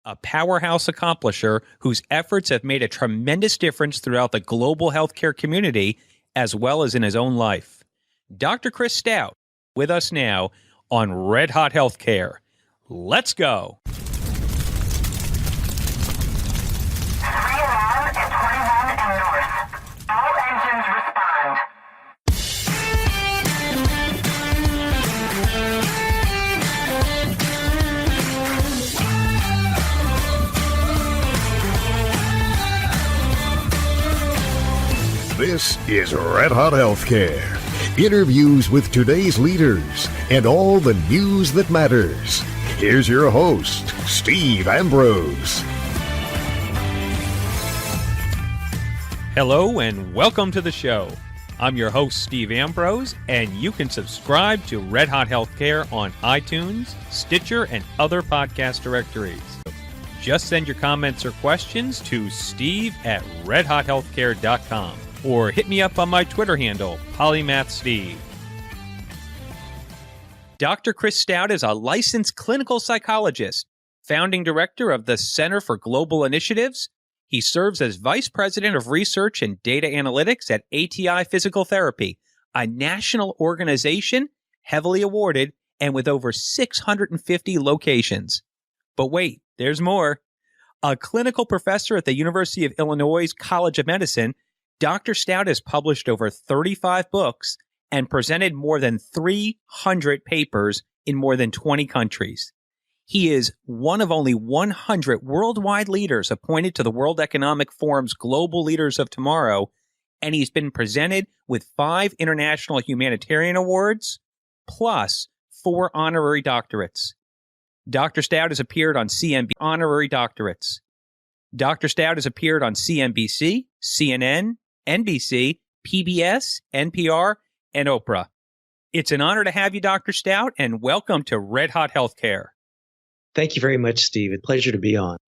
a powerhouse accomplisher whose efforts have made a tremendous difference throughout the global healthcare community as well as in his own life. Dr. Chris Stout with us now on Red Hot Healthcare. Let's go. 3 alarm at 21 and north. All engines respond. This is Red Hot Healthcare. Interviews with today's leaders and all the news that matters. Here's your host, Steve Ambrose. Hello and welcome to the show. I'm your host, Steve Ambrose, and you can subscribe to Red Hot Healthcare on iTunes, Stitcher, and other podcast directories. Just send your comments or questions to steve@redhothealthcare.com or hit me up on my Twitter handle, PolymathSteve. Dr. Chris Stout is a licensed clinical psychologist, founding director of the Center for Global Initiatives. He serves as vice president of research and data analytics at ATI Physical Therapy, a national organization heavily awarded and with over 650 locations. But wait, there's more. A clinical professor at the University of Illinois College of Medicine, Dr. Stout has published over 35 books and presented more than 300 papers in more than 20 countries. He is one of only 100 worldwide leaders appointed to the World Economic Forum's Global Leaders of Tomorrow, and he's been presented with 5 international humanitarian awards, plus 4 honorary doctorates. Dr. Stout has appeared on CNBC honorary doctorates. Dr. Stout has appeared on CNBC, CNN, NBC, PBS, NPR, and Oprah. It's an honor to have you, Dr. Stout, and welcome to Red Hot Healthcare. Thank you very much, Steve. It's a pleasure to be on.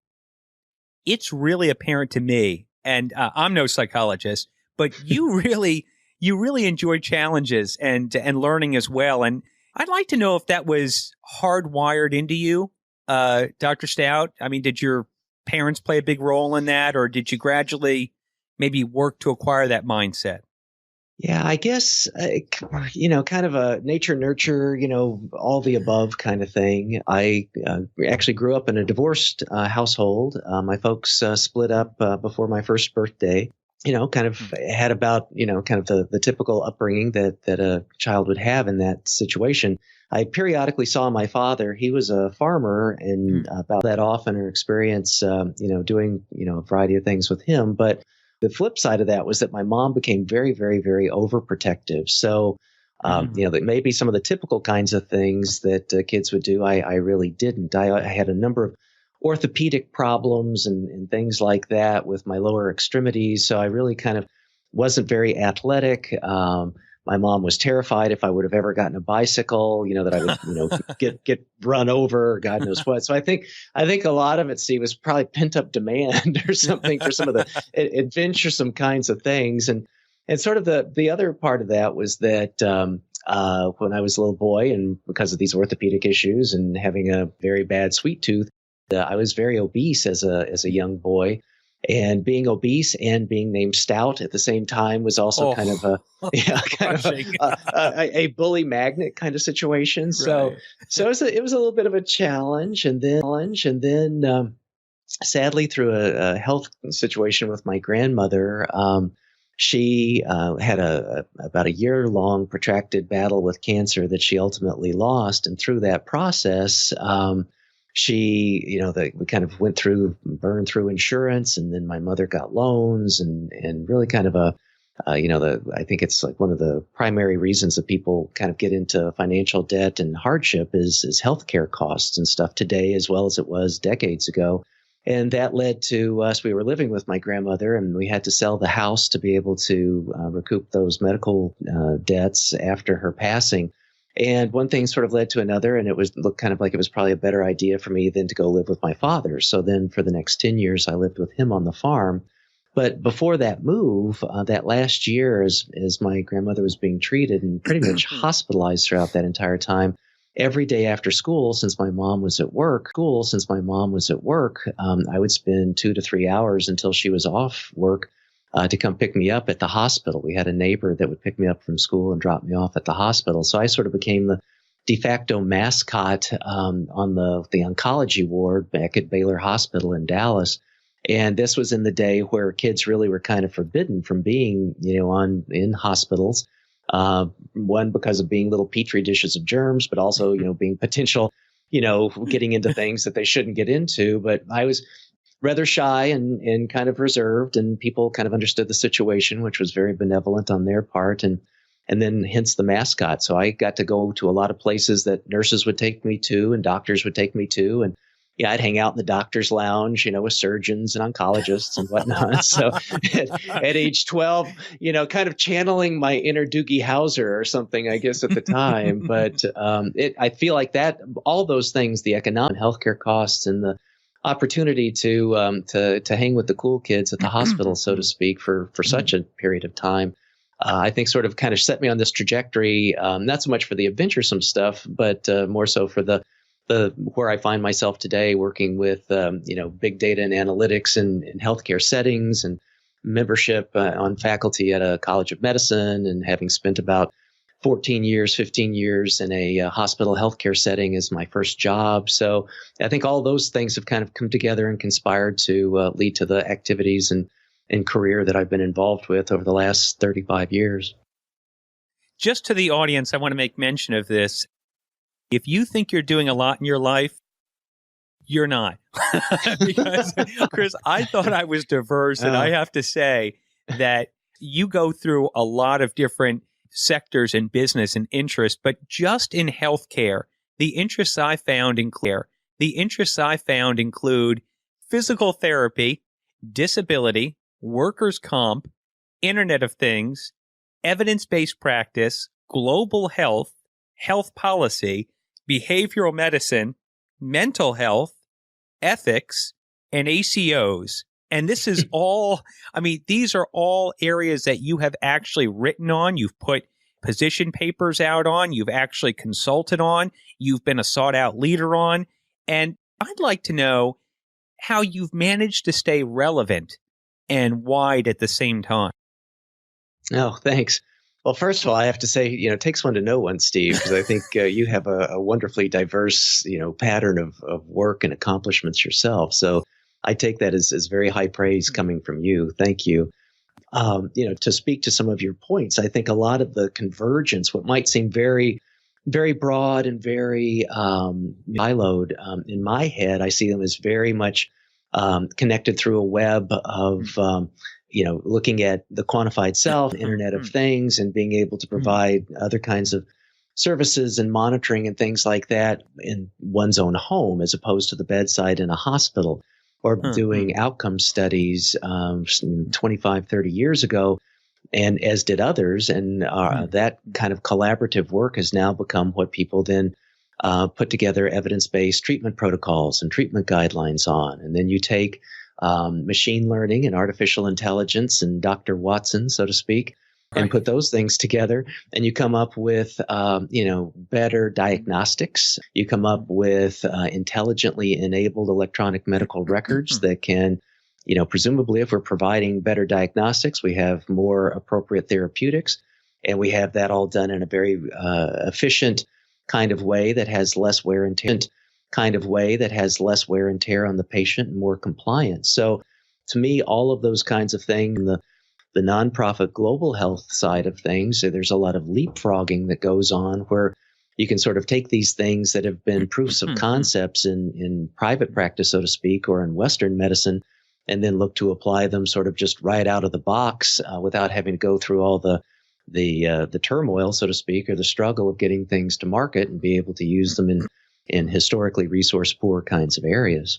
It's really apparent to me, and I'm no psychologist, but you really enjoy challenges and learning as well. And I'd like to know if that was hardwired into you, Dr. Stout. I mean, did your parents play a big role in that, or did you gradually maybe work to acquire that mindset? Yeah, I guess, kind of a nature nurture, all the above kind of thing. I actually grew up in a divorced household. My folks split up before my first birthday. Kind of had about, kind of the typical upbringing that a child would have in that situation. I periodically saw my father. He was a farmer, and about that often or experience, doing, a variety of things with him. But the flip side of that was that my mom became very, very, very overprotective. So, that maybe some of the typical kinds of things that kids would do, I really didn't. I had a number of orthopedic problems and things like that with my lower extremities. So I really kind of wasn't very athletic. My mom was terrified if I would have ever gotten a bicycle, that I would, get run over, or God knows what. So I think a lot of it, Steve, was probably pent up demand or something for some of the adventuresome kinds of things. And sort of the other part of that was that when I was a little boy, and because of these orthopedic issues and having a very bad sweet tooth, I was very obese as a young boy. And being obese and being named Stout at the same time was also kind of a bully magnet kind of situation. So, Right. so it was a little bit of a challenge, and then sadly, through a health situation with my grandmother, she had about a year-long protracted battle with cancer that she ultimately lost, and through that process, she, we kind of burned through insurance, and then my mother got loans, and really kind of I think it's like one of the primary reasons that people kind of get into financial debt and hardship is healthcare costs and stuff today, as well as it was decades ago. And that led to us, we were living with my grandmother, and we had to sell the house to be able to recoup those medical debts after her passing. And one thing sort of led to another, and it looked kind of like it was probably a better idea for me than to go live with my father. So then for the next 10 years, I lived with him on the farm. But before that move, that last year, as my grandmother was being treated and pretty much hospitalized throughout that entire time, every day after school, since my mom was at work, I would spend 2 to 3 hours until she was off work to come pick me up at the hospital. We had a neighbor that would pick me up from school and drop me off at the hospital. So I sort of became the de facto mascot on the oncology ward back at Baylor Hospital in Dallas. And this was in the day where kids really were kind of forbidden from being, in hospitals. One, because of being little petri dishes of germs, but also, being potential, getting into things that they shouldn't get into. But I was rather shy and kind of reserved, and people kind of understood the situation, which was very benevolent on their part. And then hence the mascot. So I got to go to a lot of places that nurses would take me to and doctors would take me to. And I'd hang out in the doctor's lounge, with surgeons and oncologists and whatnot. So at age 12, kind of channeling my inner Doogie Howser or something, I guess, at the time. But I feel like that, all those things, the economic healthcare costs and the opportunity to hang with the cool kids at the hospital, so to speak, for such a period of time, I think sort of kind of set me on this trajectory, not so much for the adventuresome stuff, but more so for the where I find myself today, working with big data and analytics in healthcare settings, and membership on faculty at a college of medicine, and having spent about 15 years in a hospital healthcare setting as my first job. So I think all those things have kind of come together and conspired to lead to the activities and career that I've been involved with over the last 35 years. Just to the audience, I want to make mention of this. If you think you're doing a lot in your life, you're not. Because, Chris, I thought I was diverse, and I have to say that you go through a lot of different sectors in business and interest, but just in healthcare, the interests I found include physical therapy, disability, workers' comp, Internet of Things, evidence-based practice, global health, health policy, behavioral medicine, mental health, ethics, and ACOs. And this is all, these are all areas that you have actually written on. You've put position papers out on. You've actually consulted on. You've been a sought out leader on. And I'd like to know how you've managed to stay relevant and wide at the same time. Oh, thanks. Well, first of all, I have to say, it takes one to know one, Steve, because I think you have a wonderfully diverse, pattern of work and accomplishments yourself. So I take that as very high praise coming from you. Thank you. To speak to some of your points, I think a lot of the convergence, what might seem very, very broad and very siloed, in my head, I see them as very much connected through a web of looking at the quantified self, Internet of Things, and being able to provide other kinds of services and monitoring and things like that in one's own home, as opposed to the bedside in a hospital, or doing outcome studies 25, 30 years ago, and as did others. And that kind of collaborative work has now become what people then put together evidence-based treatment protocols and treatment guidelines on. And then you take machine learning and artificial intelligence and Dr. Watson, so to speak, and put those things together, and you come up with, better diagnostics. You come up with intelligently enabled electronic medical records that can, presumably, if we're providing better diagnostics, we have more appropriate therapeutics, and we have that all done in a very efficient kind of way that has less wear and tear. On the patient and more compliance. So to me, all of those kinds of things, the nonprofit global health side of things, there's a lot of leapfrogging that goes on where you can sort of take these things that have been proofs of concepts in private practice, so to speak, or in Western medicine, and then look to apply them sort of just right out of the box without having to go through all the turmoil, so to speak, or the struggle of getting things to market, and be able to use them in historically resource-poor kinds of areas.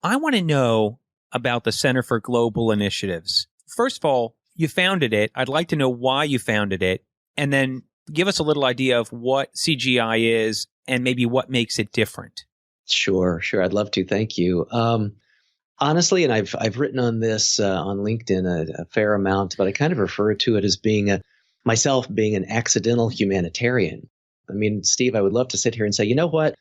I want to know about the Center for Global Initiatives. First of all, you founded it. I'd like to know why you founded it, and then give us a little idea of what CGI is and maybe what makes it different. Sure. I'd love to. Thank you. Honestly, and I've written on this on LinkedIn a fair amount, but I kind of refer to it as myself being an accidental humanitarian. I mean, Steve, I would love to sit here and say, you know what?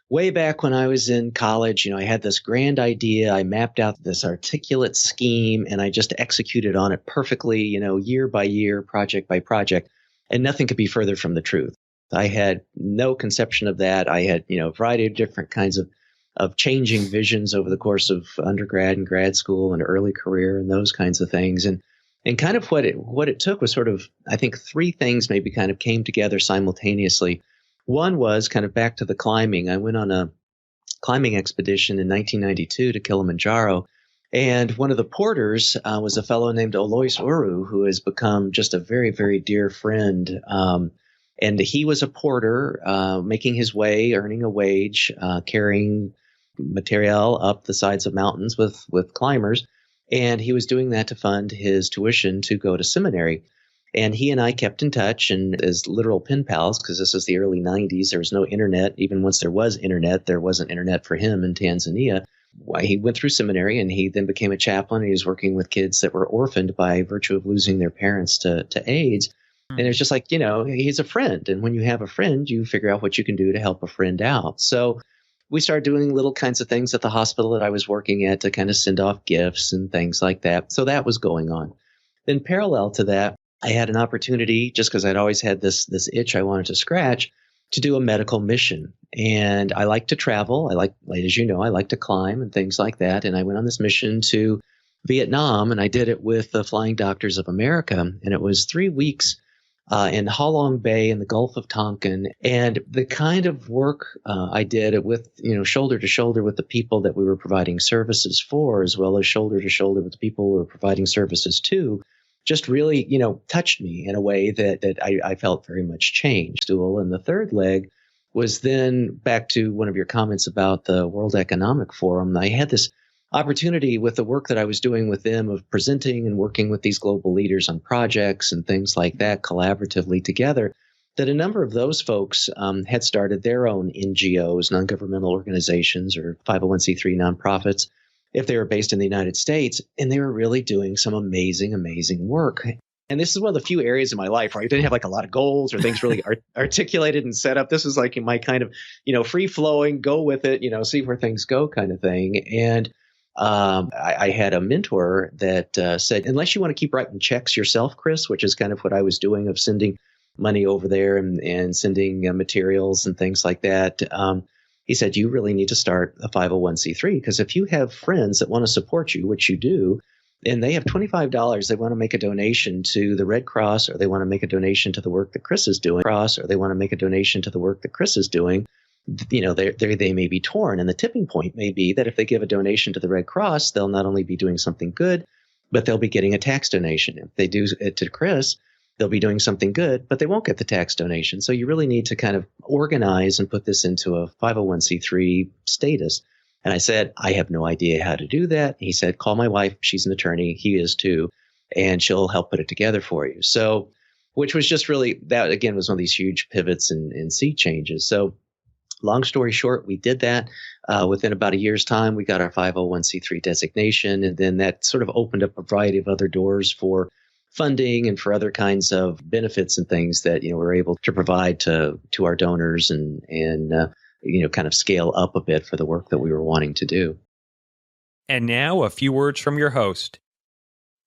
Way back when I was in college, I had this grand idea. I mapped out this articulate scheme and I just executed on it perfectly, year by year, project by project, and nothing could be further from the truth. I had no conception of that. I had, a variety of different kinds of changing visions over the course of undergrad and grad school and early career and those kinds of things. And kind of what it took was sort of, I think, three things maybe kind of came together simultaneously. One was kind of back to the climbing. I went on a climbing expedition in 1992 to Kilimanjaro. And one of the porters was a fellow named Alois Uru, who has become just a very, very dear friend. And he was a porter, making his way, earning a wage, carrying material up the sides of mountains with climbers. And he was doing that to fund his tuition to go to seminary. And he and I kept in touch and as literal pen pals, because this was the early 90s. There was no internet. Even once there was internet, there wasn't internet for him in Tanzania. He went through seminary and he then became a chaplain. He was working with kids that were orphaned by virtue of losing their parents to AIDS. And it's just like, he's a friend. And when you have a friend, you figure out what you can do to help a friend out. So we started doing little kinds of things at the hospital that I was working at to kind of send off gifts and things like that. So that was going on. Then parallel to that, I had an opportunity, just because I'd always had this itch I wanted to scratch, to do a medical mission. And I like to travel. I like to climb and things like that. And I went on this mission to Vietnam, and I did it with the Flying Doctors of America. And it was 3 weeks in Ha Long Bay in the Gulf of Tonkin. And the kind of work I did it with, shoulder to shoulder with the people that we were providing services for, as well as shoulder to shoulder with the people we were providing services to, just really, touched me in a way that I felt very much changed. And the third leg was then back to one of your comments about the World Economic Forum. I had this opportunity with the work that I was doing with them of presenting and working with these global leaders on projects and things like that collaboratively together, that a number of those folks had started their own NGOs, non-governmental organizations, or 501c3 nonprofits, if they were based in the United States, and they were really doing some amazing, amazing work. And this is one of the few areas in my life where I didn't have like a lot of goals or things really articulated and set up. This was like my kind of, free flowing, go with it, see where things go kind of thing. And I had a mentor that said, unless you want to keep writing checks yourself, Chris, which is kind of what I was doing, of sending money over there and sending materials and things like that. He said, you really need to start a 501c3, because if you have friends that want to support you, which you do, and they have $25, they want to make a donation to the Red Cross, or they want to make a donation to the work that Chris is doing, they may be torn. And the tipping point may be that if they give a donation to the Red Cross, they'll not only be doing something good, but they'll be getting a tax donation. If they do it to Chris, they'll be doing something good, but they won't get the tax donation. So you really need to kind of organize and put this into a 501c3 status. And I said, I have no idea how to do that. He said, call my wife. She's an attorney. He is too. And she'll help put it together for you. So, which was just really, that again was one of these huge pivots and sea changes. So long story short, we did that. Within about a year's time, we got our 501c3 designation. And then that sort of opened up a variety of other doors for funding and for other kinds of benefits and things that, we're able to provide to our donors and kind of scale up a bit for the work that we were wanting to do. And now a few words from your host.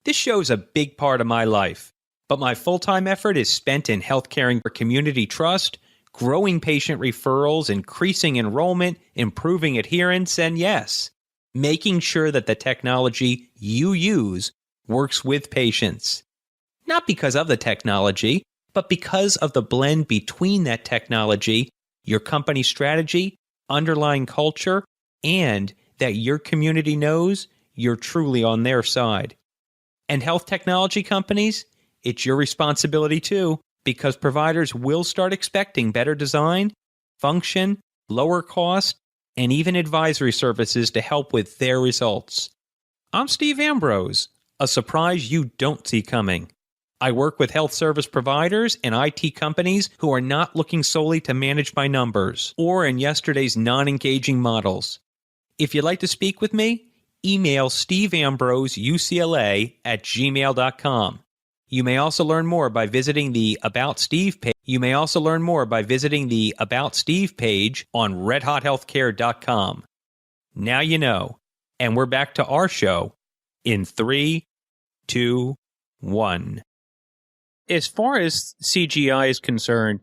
This show is a big part of my life, but my full-time effort is spent in health caring for community trust, growing patient referrals, increasing enrollment, improving adherence, and yes, making sure that the technology you use works with patients. Not because of the technology, but because of the blend between that technology, your company strategy, underlying culture, and that your community knows you're truly on their side. And health technology companies, it's your responsibility too, because providers will start expecting better design, function, lower cost, and even advisory services to help with their results. I'm Steve Ambrose, a surprise you don't see coming. I work with health service providers and IT companies who are not looking solely to manage by numbers or in yesterday's non-engaging models. If you'd like to speak with me, email steveambroseucla@gmail.com. You may also learn more by visiting the About Steve page. You may also learn more by visiting the About Steve page on redhothealthcare.com. Now you know. And we're back to our show in 3, 2, 1. As far as CGI is concerned,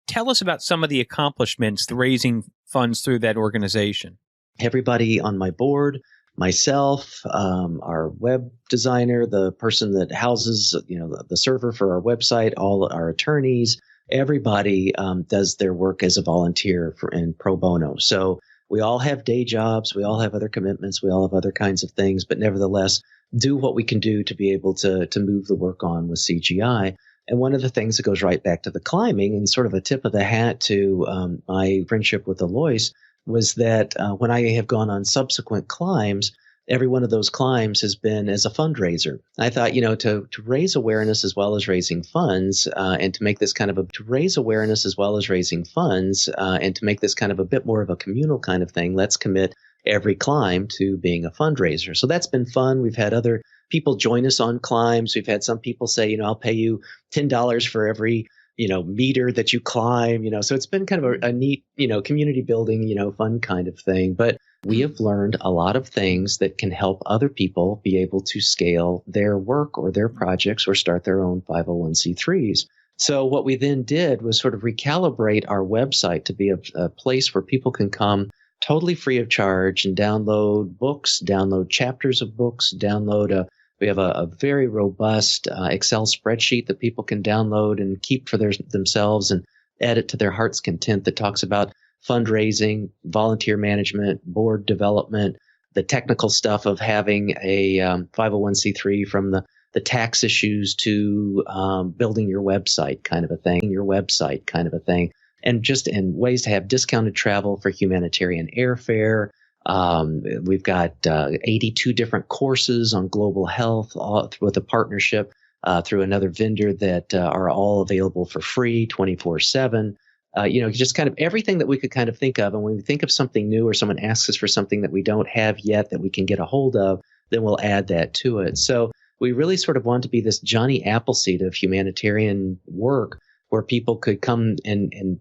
tell us about some of the accomplishments raising funds through that organization. Everybody on my board, myself, our web designer, the person that houses, the server for our website, all our attorneys, everybody does their work as a volunteer in pro bono. So we all have day jobs, we all have other commitments, we all have other kinds of things, but nevertheless, do what we can do to be able to move the work on with CGI. And one of the things that goes right back to the climbing and sort of a tip of the hat to my friendship with Alois was that when I have gone on subsequent climbs, every one of those climbs has been as a fundraiser. I thought, to raise awareness as well as raising funds, and to make this kind of a bit more of a communal kind of thing, let's commit every climb to being a fundraiser. So that's been fun. We've had other people join us on climbs. We've had some people say, I'll pay you $10 for every meter that you climb, so it's been kind of a neat, community building, fun kind of thing. But we have learned a lot of things that can help other people be able to scale their work or their projects or start their own 501c3s. So what we then did was sort of recalibrate our website to be a place where people can come totally free of charge and download books, download chapters of books, we have a very robust Excel spreadsheet that people can download and keep for themselves and edit to their heart's content that talks about fundraising, volunteer management, board development, the technical stuff of having a 501c3 from the tax issues to building your website kind of a thing, and ways to have discounted travel for humanitarian airfare. We've got 82 different courses on global health with a partnership through another vendor that are all available for free 24/7. Just kind of everything that we could kind of think of. And when we think of something new or someone asks us for something that we don't have yet that we can get a hold of, then we'll add that to it. So we really sort of want to be this Johnny Appleseed of humanitarian work, where people could come and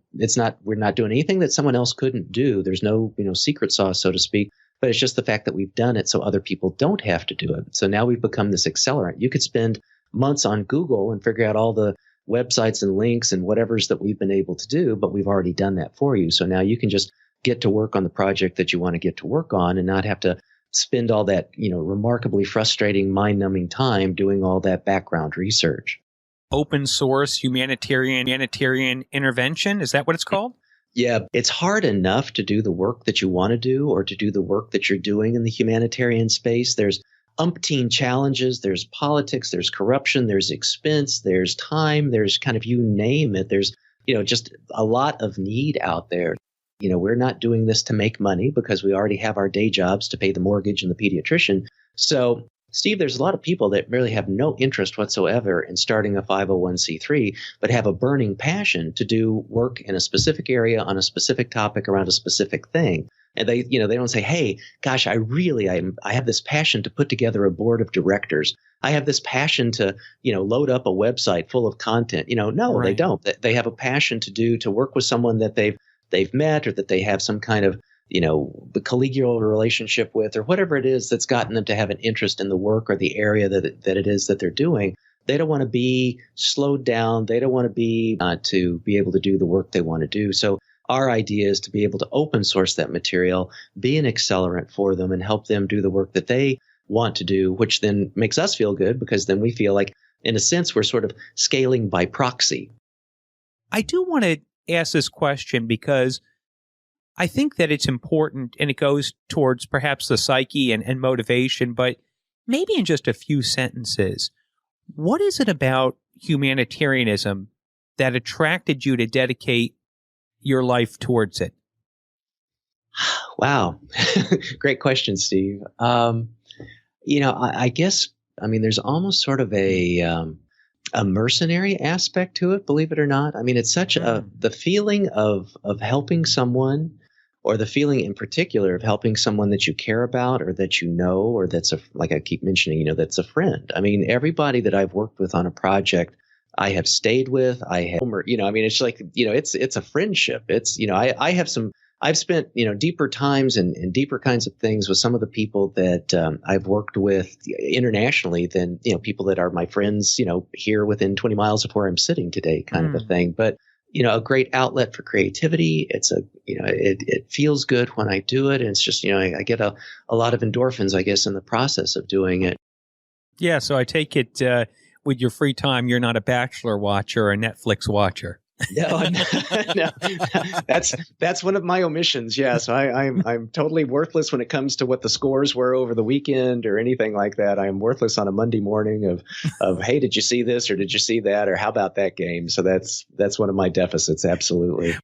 we're not doing anything that someone else couldn't do. There's no, secret sauce, so to speak, but it's just the fact that we've done it so other people don't have to do it. So now we've become this accelerant. You could spend months on Google and figure out all the websites and links and whatever's that we've been able to do, but we've already done that for you. So now you can just get to work on the project that you want to get to work on and not have to spend all that, remarkably frustrating, mind-numbing time doing all that background research. Open source humanitarian intervention. Is that what it's called? Yeah, it's hard enough to do the work that you want to do or to do the work that you're doing in the humanitarian space. There's umpteen challenges. There's politics. There's corruption. There's expense. There's time. There's kind of you name it. There's, just a lot of need out there. We're not doing this to make money because we already have our day jobs to pay the mortgage and the pediatrician. So Steve, there's a lot of people that really have no interest whatsoever in starting a 501c3, but have a burning passion to do work in a specific area on a specific topic around a specific thing. And they don't say, hey, gosh, I have this passion to put together a board of directors. I have this passion to, load up a website full of content. No, right. They don't. They have a passion to work with someone that they've met or that they have some kind of the collegial relationship with, or whatever it is that's gotten them to have an interest in the work or the area that it is that they're doing. They don't want to be slowed down. They don't want to be able to do the work they want to do. So our idea is to be able to open source that material, be an accelerant for them, and help them do the work that they want to do, which then makes us feel good because then we feel like, in a sense, we're sort of scaling by proxy. I do want to ask this question because I think that it's important, and it goes towards perhaps the psyche and motivation, but maybe in just a few sentences, what is it about humanitarianism that attracted you to dedicate your life towards it? Wow. Great question, Steve. I guess, there's almost sort of a mercenary aspect to it, believe it or not. It's such the feeling of helping someone or the feeling in particular of helping someone that you care about or that you know, or that's like I keep mentioning, that's a friend. I mean, everybody that I've worked with on a project, I have stayed with, it's like, it's a friendship. It's, I've spent, deeper times and deeper kinds of things with some of the people that I've worked with internationally than, people that are my friends, here within 20 miles of where I'm sitting today, kind of a thing. But, a great outlet for creativity. It's it feels good when I do it. And it's just, I get a lot of endorphins, I guess, in the process of doing it. Yeah. So I take it with your free time, you're not a Bachelor watcher or a Netflix watcher. No, that's one of my omissions. Yeah, so I'm totally worthless when it comes to what the scores were over the weekend or anything like that. I am worthless on a Monday morning of hey, did you see this or did you see that or how about that game? So that's one of my deficits. Absolutely.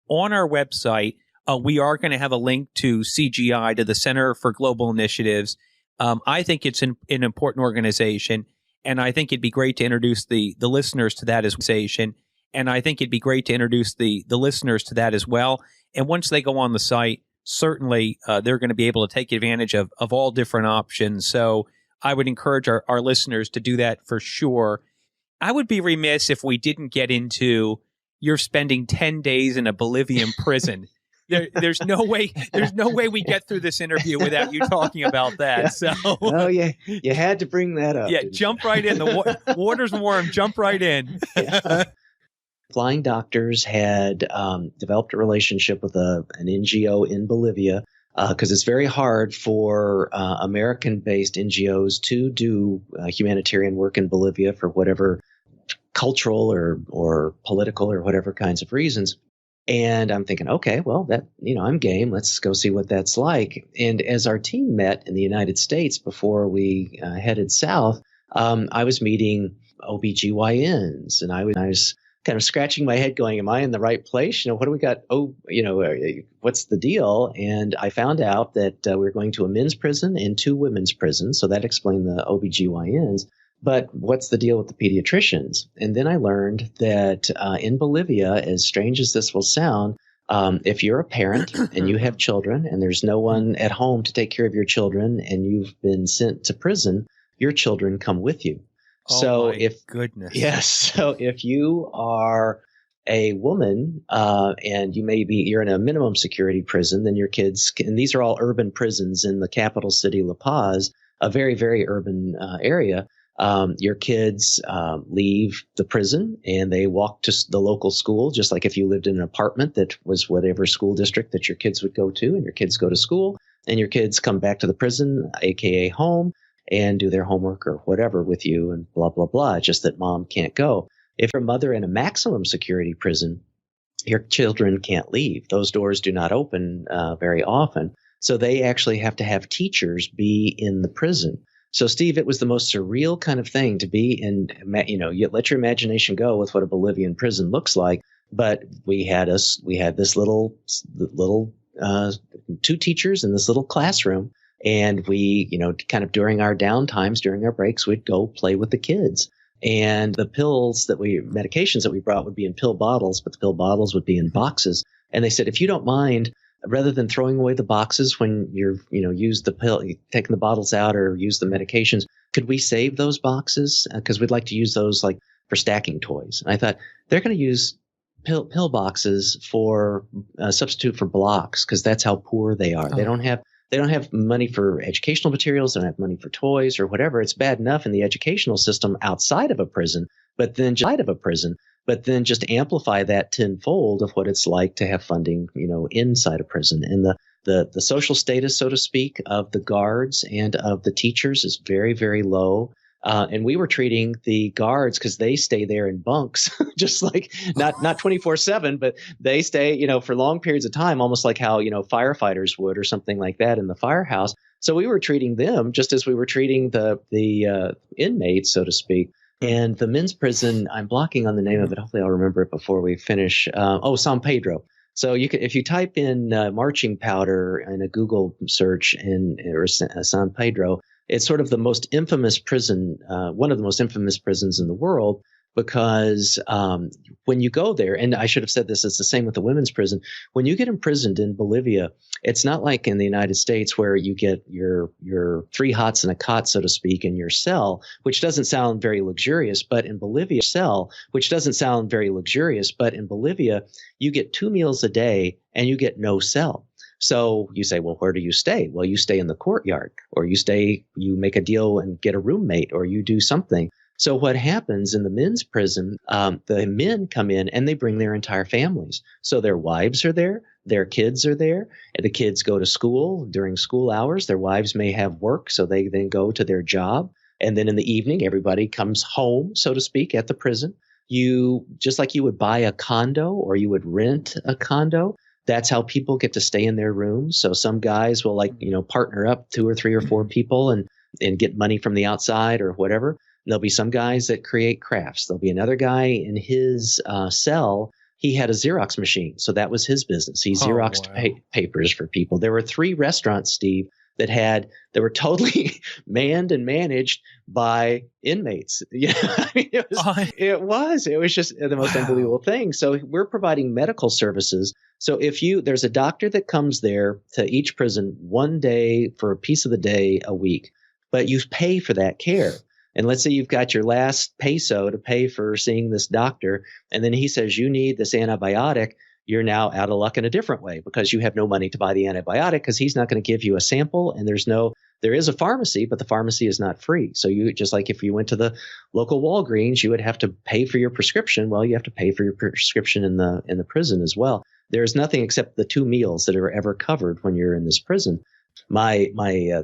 On our website, we are going to have a link to CGI, to the Center for Global Initiatives. I think it's an important organization, and I think it'd be great to introduce the listeners to that organization. And I think it'd be great to introduce the listeners to that as well. And once they go on the site, certainly they're going to be able to take advantage of all different options. So I would encourage our listeners to do that for sure. I would be remiss if we didn't get into you're spending 10 days in a Bolivian prison. There's no way we get through this interview without you talking about that. So, oh yeah, you had to bring that up. Yeah, jump right in. The water's warm. Jump right in. Yeah. Flying Doctors had developed a relationship with an NGO in Bolivia because it's very hard for American-based NGOs to do humanitarian work in Bolivia for whatever cultural or political or whatever kinds of reasons. And I'm thinking, okay, well, that I'm game. Let's go see what that's like. And as our team met in the United States before we headed south, I was meeting OBGYNs, and I was kind of scratching my head going, am I in the right place? What do we got? What's the deal? And I found out that we were going to a men's prison and 2 women's prisons. So that explained the OBGYNs. But what's the deal with the pediatricians? And then I learned that in Bolivia, as strange as this will sound, if you're a parent and you have children and there's no one at home to take care of your children and you've been sent to prison, your children come with you. So goodness. Yes. So if you are a woman and you're in a minimum security prison, then your kids and these are all urban prisons in the capital city, La Paz, a very, very urban area. Your kids leave the prison and they walk to the local school, just like if you lived in an apartment that was whatever school district that your kids would go to, and your kids go to school and your kids come back to the prison, aka home, and do their homework or whatever with you and blah, blah, blah, just that mom can't go. If you're a mother in a maximum security prison, your children can't leave. Those doors do not open very often. So they actually have to have teachers be in the prison. So, Steve, it was the most surreal kind of thing to be in, you let your imagination go with what a Bolivian prison looks like. But we had this little 2 teachers in this little classroom. And we, kind of during our downtimes, during our breaks, we'd go play with the kids. And the medications that we brought would be in pill bottles, but the pill bottles would be in boxes. And they said, if you don't mind, rather than throwing away the boxes when use the pill, taking the bottles out or use the medications, could we save those boxes? Because we'd like to use those like for stacking toys. And I thought they're going to use pill boxes for substitute for blocks because that's how poor they are. Oh. They don't have money for educational materials. They don't have money for toys or whatever. It's bad enough in the educational system outside of a prison, but then just amplify that tenfold of what it's like to have funding, inside a prison. And the social status, so to speak, of the guards and of the teachers is very, very low. And we were treating the guards because they stay there in bunks, just like not 24/7, but they stay, for long periods of time, almost like how, firefighters would or something like that in the firehouse. So we were treating them just as we were treating the inmates, so to speak. And the men's prison, I'm blocking on the name of it. Hopefully I'll remember it before we finish. San Pedro. So if you type in marching powder in a Google search or San Pedro, it's sort of the most infamous prison, one of the most infamous prisons in the world. because when you go there, and I should have said this, it's the same with the women's prison. When you get imprisoned in Bolivia, it's not like in the United States where you get your 3 hots and a cot, so to speak, in your cell, which doesn't sound very luxurious. But in Bolivia, you get 2 meals a day and you get no cell. So you say, well, where do you stay? Well, you stay in the courtyard, or you make a deal and get a roommate, or you do something. So what happens in the men's prison, the men come in and they bring their entire families. So their wives are there, their kids are there, and the kids go to school during school hours. Their wives may have work, so they then go to their job. And then in the evening, everybody comes home, so to speak, at the prison. Just like you would buy a condo or you would rent a condo, that's how people get to stay in their rooms. So some guys will partner up 2 or 3 or 4 people and get money from the outside or whatever. There'll be some guys that create crafts. There'll be another guy in his cell. He had a Xerox machine. So that was his business. He Xeroxed papers for people. There were 3 restaurants, Steve, that were totally manned and managed by inmates. It was just the most unbelievable thing. So we're providing medical services. So there's a doctor that comes there to each prison one day for a piece of the day a week, but you pay for that care. And let's say you've got your last peso to pay for seeing this doctor, and then he says you need this antibiotic. You're now out of luck in a different way because you have no money to buy the antibiotic because he's not going to give you a sample, and there is a pharmacy, but the pharmacy is not free. So you, just like if you went to the local Walgreens, you would have to pay for your prescription. Well, you have to pay for your prescription in the prison as well. There's nothing except the 2 meals that are ever covered when you're in this prison. My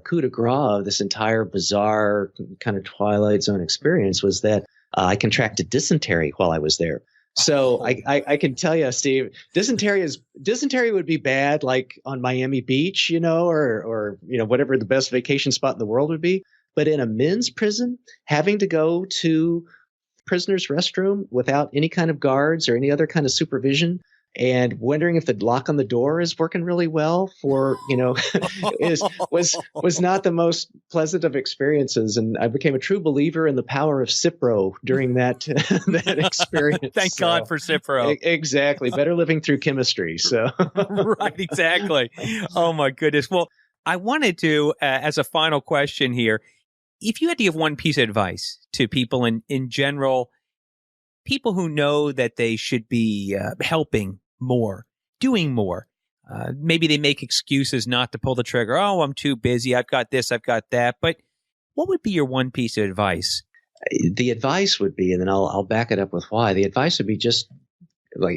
coup de grace of this entire bizarre kind of Twilight Zone experience was that I contracted dysentery while I was there. So I can tell you, Steve, dysentery would be bad like on Miami Beach, or whatever the best vacation spot in the world would be. But in a men's prison, having to go to prisoner's restroom without any kind of guards or any other kind of supervision, and wondering if the lock on the door is working really well was not the most pleasant of experiences. And I became a true believer in the power of Cipro during that experience. Thank God for Cipro. Exactly. Better living through chemistry. So Right, exactly. Oh my goodness. Well, I wanted to, as a final question here, if you had to give one piece of advice to people in general, people who know that they should be helping more, doing more. Maybe they make excuses not to pull the trigger. Oh, I'm too busy. I've got this, I've got that. But what would be your one piece of advice? The advice would be, and then I'll back it up with why. The advice would be just like,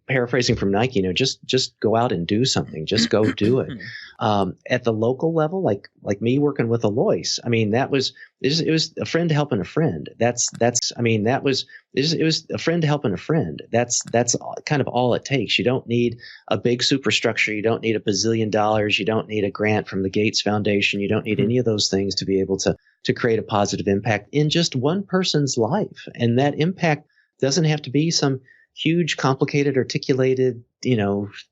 paraphrasing from Nike, just go out and do something. Just go do it. At the local level, like me working with Alois, I mean, it was a friend helping a friend. It was a friend helping a friend. That's kind of all it takes. You don't need a big superstructure. You don't need $1 bazillion. You don't need a grant from the Gates Foundation. You don't need any of those things to be able to create a positive impact in just one person's life. And that impact doesn't have to be some huge, complicated, articulated,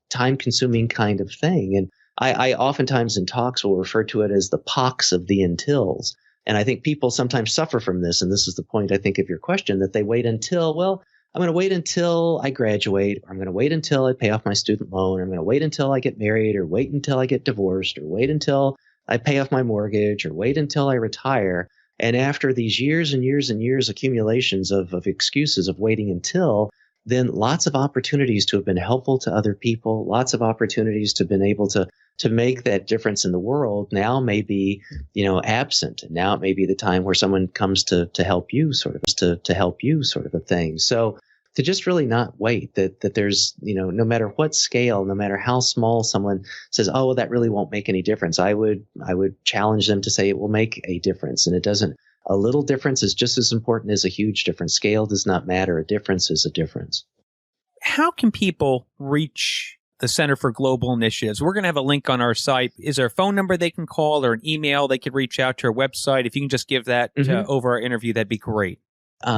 time-consuming kind of thing. And I oftentimes in talks will refer to it as the pox of the untils. And I think people sometimes suffer from this. And this is the point, I think, of your question, that they wait until, I'm going to wait until I graduate, or I'm going to wait until I pay off my student loan, or I'm going to wait until I get married, or wait until I get divorced, or wait until I pay off my mortgage, or wait until I retire. And after these years and years and years accumulations of excuses of waiting until, then lots of opportunities to have been helpful to other people, lots of opportunities to have been able to make that difference in the world now may be, absent. Now it may be the time where someone comes to help you, sort of a thing. So to just really not wait, that there's, no matter what scale, no matter how small someone says, oh, well, that really won't make any difference. I would challenge them to say it will make a difference. And it doesn't. A little difference is just as important as a huge difference. Scale does not matter. A difference is a difference. How can people reach the Center for Global Initiatives? We're going to have a link on our site. Is there a phone number they can call or an email they could reach out to our website? If you can just give that over our interview, that'd be great.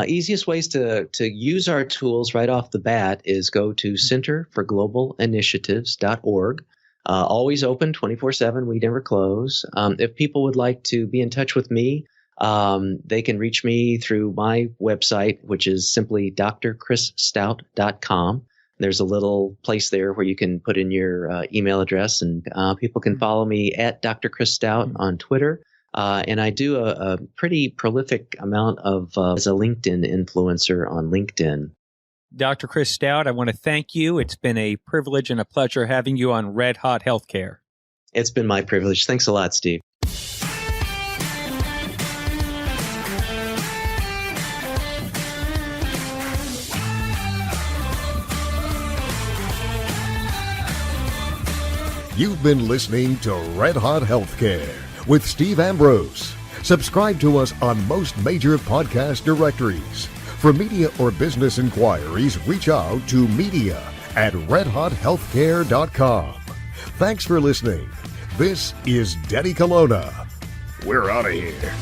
Easiest ways to use our tools right off the bat is go to centerforglobalinitiatives.org. Always open 24/7. We never close. If people would like to be in touch with me, They can reach me through my website, which is simply drchrisStout.com. There's a little place there where you can put in your email address, and people can follow me at Dr. Chris Stout on Twitter. And I do a pretty prolific amount of as a LinkedIn influencer on LinkedIn. Dr. Chris Stout, I want to thank you. It's been a privilege and a pleasure having you on Red Hot Healthcare. It's been my privilege. Thanks a lot, Steve. You've been listening to Red Hot Healthcare with Steve Ambrose. Subscribe to us on most major podcast directories. For media or business inquiries, reach out to media@redhothealthcare.com. Thanks for listening. This is Denny Colonna. We're out of here.